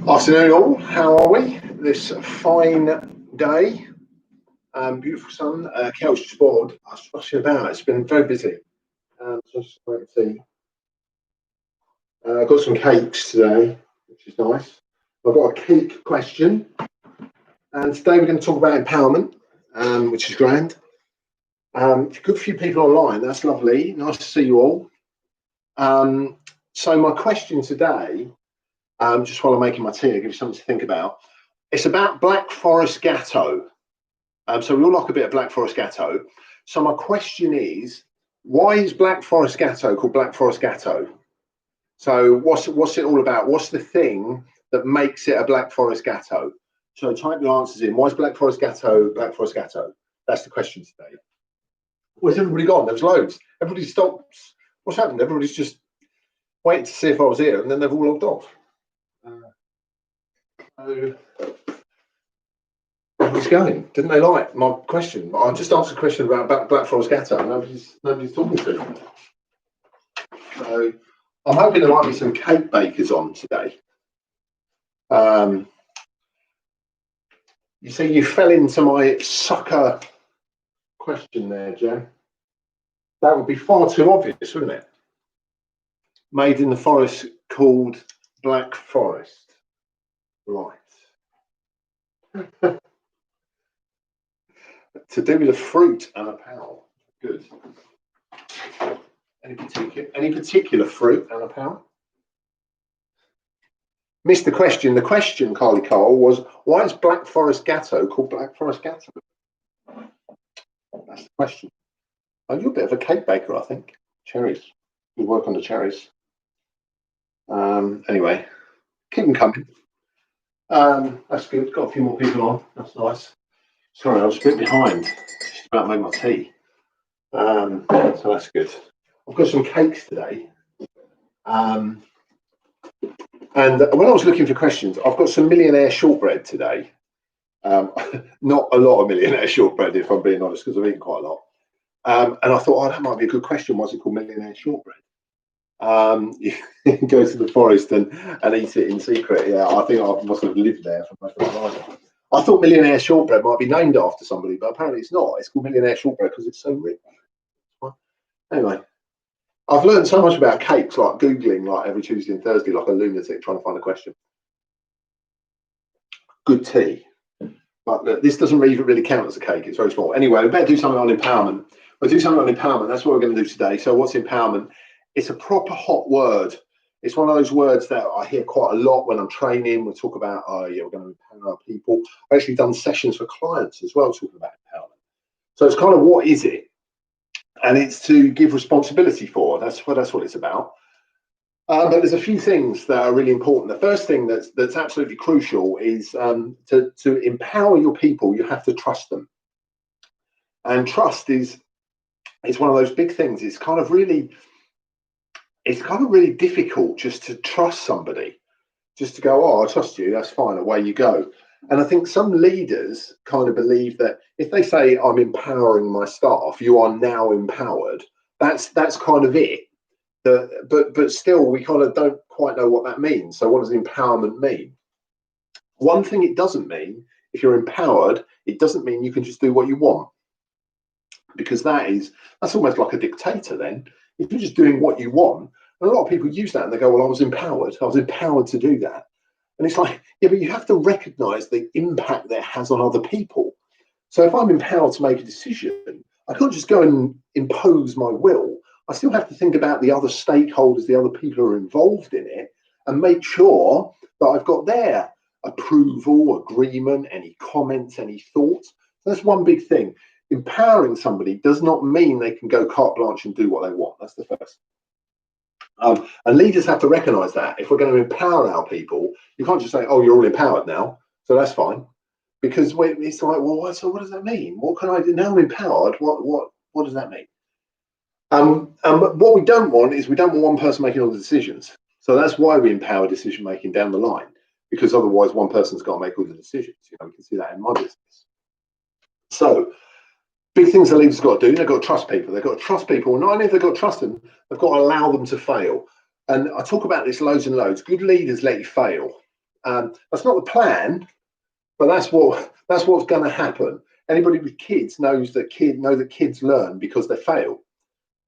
Afternoon all, how are we? This fine day, beautiful sun. Kel's just bored. I was rushing about, it's been very busy. So just wait to see. I've got some cakes today, which is nice. I've got a cake question, and today we're going to talk about empowerment, which is grand. A good few people online, that's lovely. Nice to see you all. So my question today, just while I'm making my tea, I'll give you something to think about. It's about Black Forest Gatto. So we all like a bit of Black Forest Gatto. So my question is, why is Black Forest Gatto called Black Forest Gatto? So what's it all about? What's the thing that makes it a Black Forest Gatto? So type your answers in. Why is Black Forest Gatto Black Forest Gatto? That's the question today. Where's everybody gone? There's loads. Everybody stops. What's happened? Everybody's just waiting to see if I was here, and then they've all logged off. So everybody's going. Didn't they like my question? I just asked a question about Black Forest Gatto. Nobody's talking to me. So I'm hoping there might be some cake bakers on today. You see, you fell into my sucker question there, Jen. That would be far too obvious, wouldn't it? Made in the forest called Black Forest. Right. To do with a fruit and a power. Good. Any particular fruit and a power? Missed the question. The question, Carly Cole, was why is Black Forest Gatto called Black Forest Gatto? That's the question. Oh, you're a bit of a cake baker, I think. Cherries. You work on the cherries. Anyway, keep them coming. That's good. Got a few more people on. That's nice. Sorry, I was a bit behind. Just about to make my tea. So that's good. I've got some cakes today. And when I was looking for questions, I've got some millionaire shortbread today. Not a lot of millionaire shortbread, if I'm being honest, because I've eaten quite a lot. And I thought, oh, that might be a good question. What's it called millionaire shortbread? You go to the forest and eat it in secret. Yeah, I think I must have lived there for most of my life. I thought millionaire shortbread might be named after somebody, but apparently it's not. It's called millionaire shortbread because it's so rich. Anyway, I've learned so much about cakes, like Googling like every Tuesday and Thursday, like a lunatic trying to find a question. Good tea. But look, this doesn't really count as a cake. It's very small. Anyway, we better do something on empowerment. We'll do something on empowerment. That's what we're going to do today. So what's empowerment? It's a proper hot word. It's one of those words that I hear quite a lot when I'm training. We'll talk about, oh yeah, we're going to empower our people. I've actually done sessions for clients as well, talking about empowerment. So it's kind of, what is it? And it's to give responsibility for. That's what it's about. But there's a few things that are really important. The first thing that's absolutely crucial is to empower your people. You have to trust them, and trust is one of those big things. It's kind of really difficult just to trust somebody, just to go, oh, I trust you, that's fine, away you go. And I think some leaders kind of believe that if they say, I'm empowering my staff, you are now empowered. That's kind of it. But still, we kind of don't quite know what that means. So what does empowerment mean? One thing it doesn't mean, if you're empowered, it doesn't mean you can just do what you want. Because that's almost like a dictator then. If you're just doing what you want, and a lot of people use that and they go, well, I was empowered to do that. And it's like, yeah, but you have to recognize the impact that it has on other people. So if I'm empowered to make a decision, I can't just go and impose my will. I still have to think about the other stakeholders, the other people who are involved in it, and make sure that I've got their approval, agreement, any comments, any thoughts. That's one big thing. Empowering somebody does not mean they can go carte blanche and do what they want. That's the first. And leaders have to recognize that. If we're going to empower our people, you can't just say, oh, you're all empowered now, so that's fine. Because it's like, well, so what does that mean? What can I do? Now I'm empowered. What does that mean? But what we don't want is we don't want one person making all the decisions. So that's why we empower decision making down the line, because otherwise one person's got to make all the decisions. You know, we can see that in my business. So big things the leaders have got to do, they've got to trust people. They've got to trust people. Not only have they got to trust them, they've got to allow them to fail. And I talk about this loads and loads. Good leaders let you fail. That's not the plan, but that's what's going to happen. Anybody with kids knows that kids learn because they fail.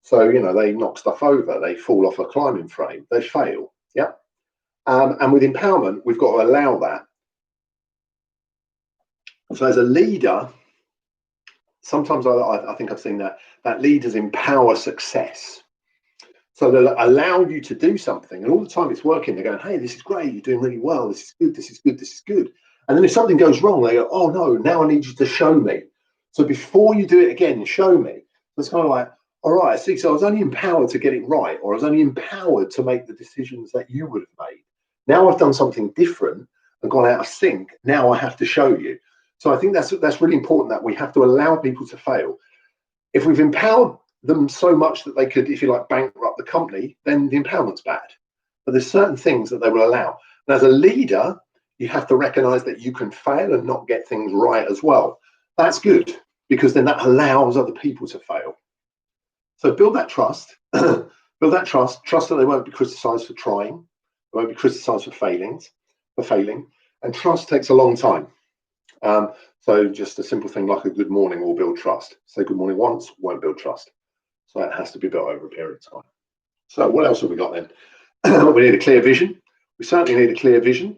So they knock stuff over, they fall off a climbing frame, they fail. Yeah. And with empowerment, we've got to allow that. So as a leader, sometimes I think I've seen that leaders empower success. So they'll allow you to do something, and all the time it's working. They're going, hey, this is great, you're doing really well, this is good, this is good, this is good. And then if something goes wrong, they go, oh no, now I need you to show me. So before you do it again, show me. It's kind of like, all right, I see, so I was only empowered to get it right, or I was only empowered to make the decisions that you would have made. Now I've done something different and gone out of sync. Now I have to show you. So I think that's really important, that we have to allow people to fail. If we've empowered them so much that they could, if you like, bankrupt the company, then the empowerment's bad. But there's certain things that they will allow. And as a leader, you have to recognize that you can fail and not get things right as well. That's good, because then that allows other people to fail. So build that trust, trust that they won't be criticized for trying, they won't be criticized for failing, and trust takes a long time. So just a simple thing like a good morning will build trust. Say good morning once, won't build trust. So it has to be built over a period of time. So what else have we got then? We need a clear vision. We certainly need a clear vision.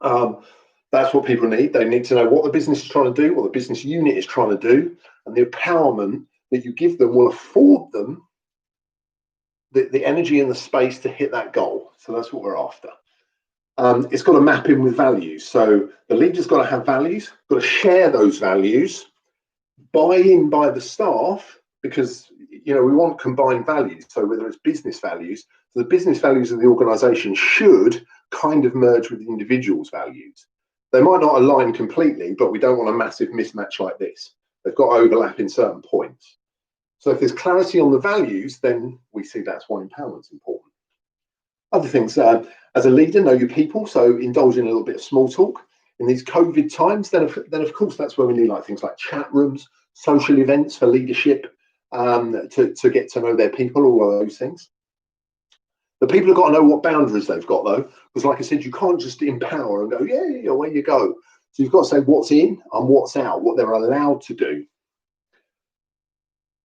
That's what people need. They need to know what the business is trying to do, what the business unit is trying to do, and the empowerment that you give them will afford them the energy and the space to hit that goal. So that's what we're after. It's got to map in with values. So the leader's got to have values, got to share those values, buy in by the staff, because we want combined values. So whether it's business values, so the business values of the organization should kind of merge with the individual's values. They might not align completely, but we don't want a massive mismatch like this. They've got to overlap in certain points. So if there's clarity on the values, then we see that's why empowerment's important. Other things, as a leader, know your people. So indulge in a little bit of small talk. In these COVID times, then of course that's where we need like things like chat rooms, social events for leadership, to get to know their people, all of those things. The people have got to know what boundaries they've got, though, because like I said, you can't just empower and go, yeah, away you go. So you've got to say what's in and what's out, what they're allowed to do.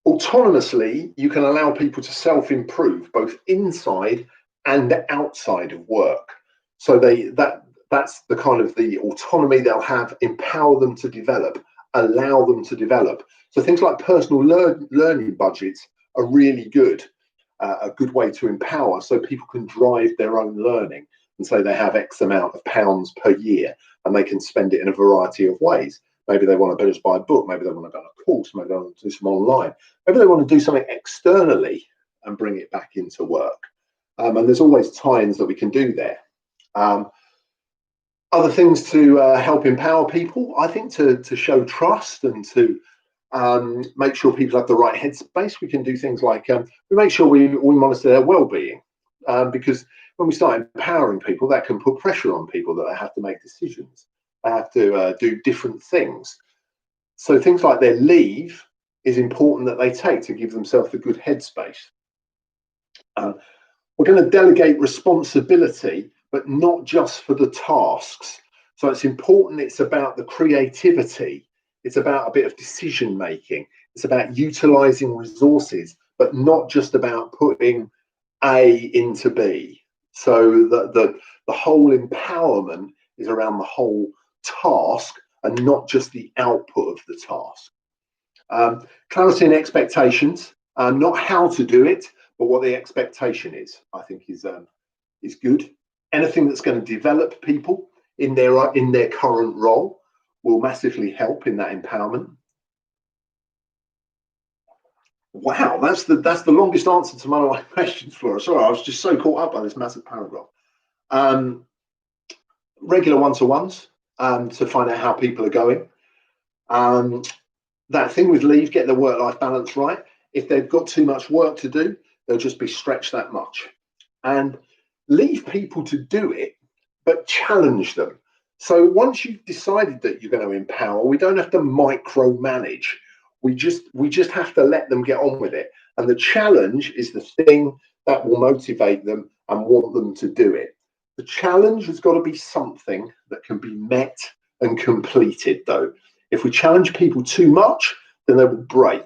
Autonomously, you can allow people to self-improve both inside and outside of work. So that's the kind of the autonomy they'll have, empower them to develop, allow them to develop. So things like personal learning budgets are really good, a good way to empower, so people can drive their own learning and say they have X amount of pounds per year and they can spend it in a variety of ways. Maybe they want to just buy a book, maybe they want to go on a course, maybe they want to do some online, maybe they want to do something externally and bring it back into work. And there's always times that we can do there. Other things to help empower people, I think, to show trust and to make sure people have the right headspace. We can do things like we make sure we monitor their well-being, because when we start empowering people, that can put pressure on people that they have to make decisions. They have to do different things. So things like their leave is important that they take to give themselves a good headspace. We're going to delegate responsibility, but not just for the tasks. So it's important, it's about the creativity. It's about a bit of decision making. It's about utilizing resources, but not just about putting A into B. So the whole empowerment is around the whole task and not just the output of the task. Clarity and expectations, not how to do it, but what the expectation is, I think is good. Anything that's going to develop people in their current role will massively help in that empowerment. Wow, that's the longest answer to my questions, Flora. Sorry, I was just so caught up by this massive paragraph. Regular one-to-ones to find out how people are going. That thing with leave, get the work-life balance right. If they've got too much work to do, they'll just be stretched that much. And leave people to do it, but challenge them. So once you've decided that you're going to empower, we don't have to micromanage. We just have to let them get on with it. And the challenge is the thing that will motivate them and want them to do it. The challenge has got to be something that can be met and completed, though. If we challenge people too much, then they will break.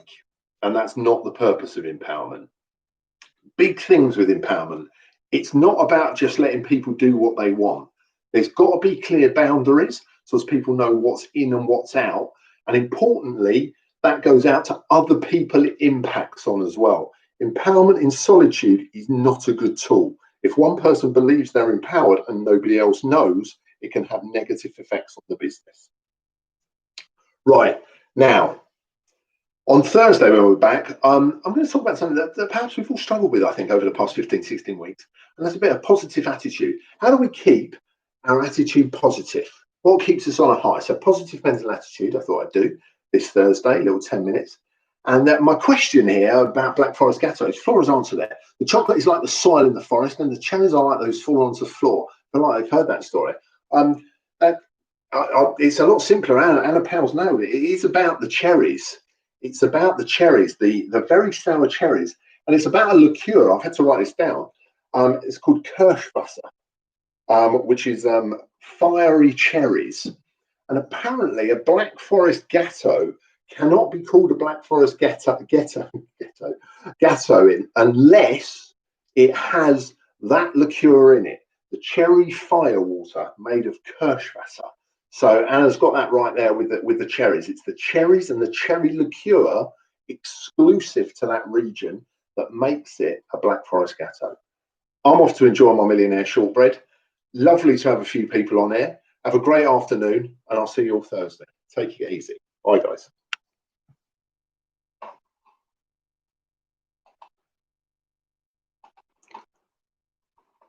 And that's not the purpose of empowerment. Big things with empowerment. It's not about just letting people do what they want. There's got to be clear boundaries so as people know what's in and what's out. And importantly, that goes out to other people it impacts on as well. Empowerment in solitude is not a good tool. If one person believes they're empowered and nobody else knows, it can have negative effects on the business. Right, now, on Thursday when we're back, I'm going to talk about something that perhaps we've all struggled with, I think, over the past 15, 16 weeks. And that's a bit of positive attitude. How do we keep our attitude positive? What keeps us on a high? So positive mental attitude, I thought I'd do this Thursday, a little 10 minutes. And my question here about Black Forest Gatto is Flora's answer there. The chocolate is like the soil in the forest, and the cherries are like those fall onto the floor. I feel like I've heard that story. It's a lot simpler. Anna Powell's nailed it. It is about the cherries. It's about the cherries, the very sour cherries. And it's about a liqueur. I've had to write this down. It's called Kirschwasser, which is fiery cherries. And apparently a Black Forest Gatto cannot be called a Black Forest Gatto unless it has that liqueur in it, the cherry firewater made of Kirschwasser. So Anna's got that right there with the cherries. It's the cherries and the cherry liqueur exclusive to that region that makes it a Black Forest Gatto. I'm off to enjoy my millionaire shortbread. Lovely to have a few people on here. Have a great afternoon, and I'll see you all Thursday. Take it easy. Bye, guys.